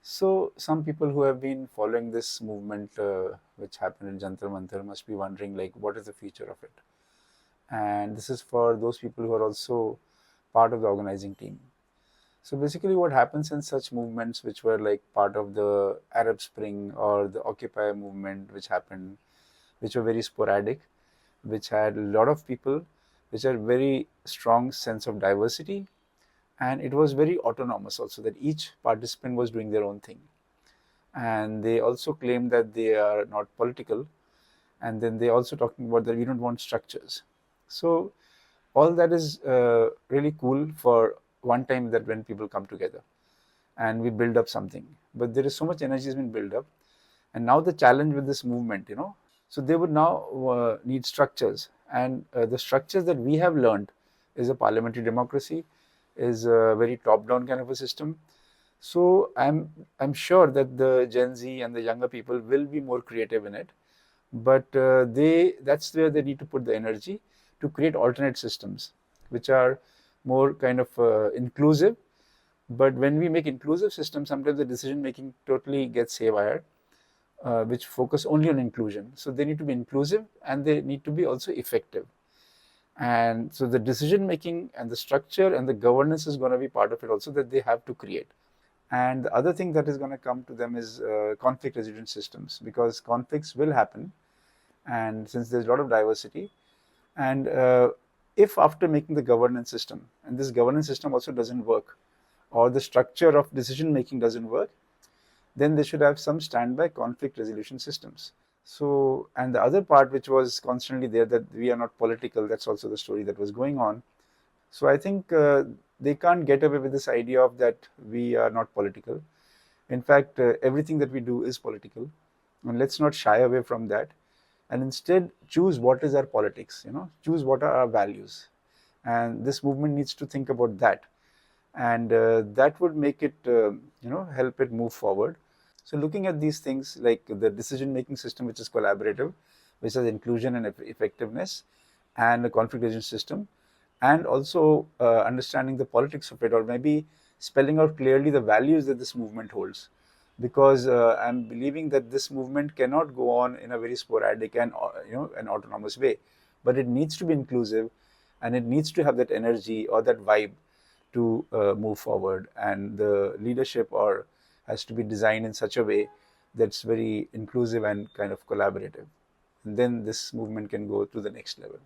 So some people who have been following this movement, which happened in Jantar Mantar, must be wondering like, what is the future of it? And this is for those people who are also part of the organizing team. So basically, what happens in such movements, which were like part of the Arab Spring or the Occupy movement, which happened, which were very sporadic, which had a lot of people, which had very strong sense of diversity, and it was very autonomous also, that each participant was doing their own thing. And they also claim that they are not political, and then they also talking about that we don't want structures. So all that is really cool for one time, that when people come together and we build up something, but there is so much energy has been built up, and now the challenge with this movement, so they would now need structures, and the structures that we have learned is a parliamentary democracy, is a very top down kind of a system. So I'm sure that the Gen Z and the younger people will be more creative in it, but that's where they need to put the energy to create alternate systems, which are more kind of inclusive. But when we make inclusive systems, sometimes the decision making totally gets haywire, which focus only on inclusion. So they need to be inclusive, and they need to be also effective. And so the decision making and the structure and the governance is going to be part of it also, that they have to create. And the other thing that is going to come to them is conflict resolution systems, because conflicts will happen, and since there's a lot of diversity, and if after making the governance system, and this governance system also doesn't work, or the structure of decision making doesn't work, then they should have some standby conflict resolution systems. So, and the other part which was constantly there, that we are not political, that's also the story that was going on. So I think they can't get away with this idea of that we are not political. In fact, everything that we do is political, and let's not shy away from that, and instead choose what is our politics, choose what are our values. And this movement needs to think about that, and that would make it, help it move forward. So looking at these things like the decision making system, which is collaborative, which has inclusion and effectiveness, and a conflict resolution system, and also understanding the politics of it, or maybe spelling out clearly the values that this movement holds. Because I'm believing that this movement cannot go on in a very sporadic and an autonomous way, but it needs to be inclusive, and it needs to have that energy or that vibe to move forward, and the leadership or has to be designed in such a way that's very inclusive and kind of collaborative, and then this movement can go to the next level.